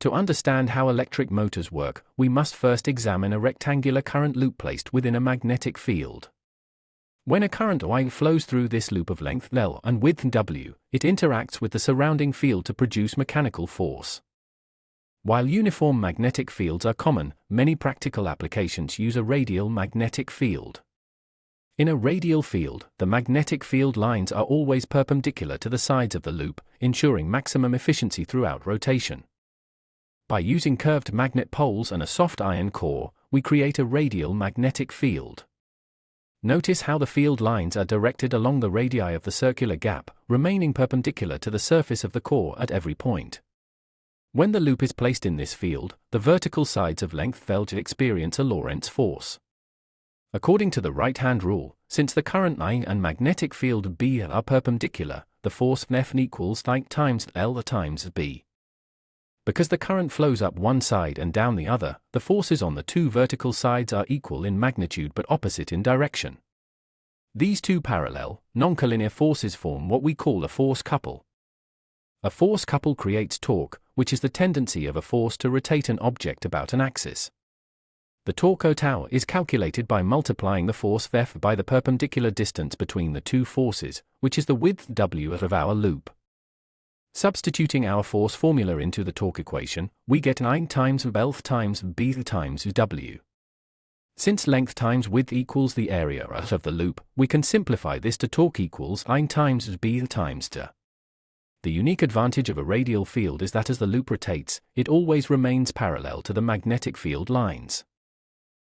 To understand how electric motors work, we must first examine a rectangular current loop placed within a magnetic field. When a current Y flows through this loop of length L and width W, it interacts with the surrounding field to produce mechanical force. While uniform magnetic fields are common, many practical applications use a radial magnetic field. In a radial field, the magnetic field lines are always perpendicular to the sides of the loop, ensuring maximum efficiency throughout rotation. By using curved magnet poles and a soft iron core, we create a radial magnetic field. Notice how the field lines are directed along the radii of the circular gap, remaining perpendicular to the surface of the core at every point. When the loop is placed in this field, the vertical sides of length L experience a Lorentz force. According to the right-hand rule, since the current I and magnetic field B are perpendicular, the force F equals I times L times B. Because the current flows up one side and down the other, the forces on the two vertical sides are equal in magnitude but opposite in direction. These two parallel, non-collinear forces form what we call a force couple. A force couple creates torque, which is the tendency of a force to rotate an object about an axis. The torque tau is calculated by multiplying the force F by the perpendicular distance between the two forces, which is the width W of our loop. Substituting our force formula into the torque equation, we get I times L times B times W. Since length times width equals the area of the loop, we can simplify this to torque equals I times B times T. The unique advantage of a radial field is that as the loop rotates, it always remains parallel to the magnetic field lines.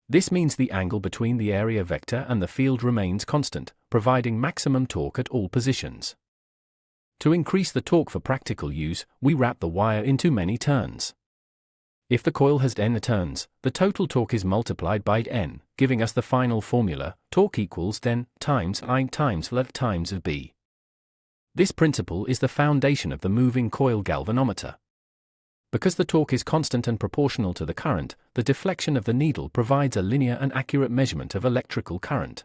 This means the angle between the area vector and the field remains constant, providing maximum torque at all positions. To increase the torque for practical use, we wrap the wire into many turns. If the coil has n turns, the total torque is multiplied by n, giving us the final formula, torque equals then times I times L times B. This principle is the foundation of the moving coil galvanometer. Because the torque is constant and proportional to the current, the deflection of the needle provides a linear and accurate measurement of electrical current.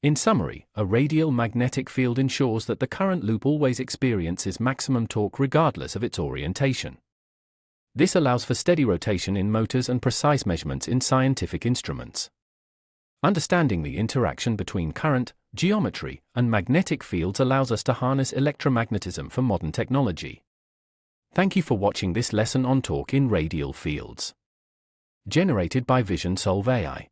In summary, a radial magnetic field ensures that the current loop always experiences maximum torque regardless of its orientation. This allows for steady rotation in motors and precise measurements in scientific instruments. Understanding the interaction between current, geometry, and magnetic fields allows us to harness electromagnetism for modern technology. Thank you for watching this lesson on torque in radial fields. Generated by Vision Solve AI.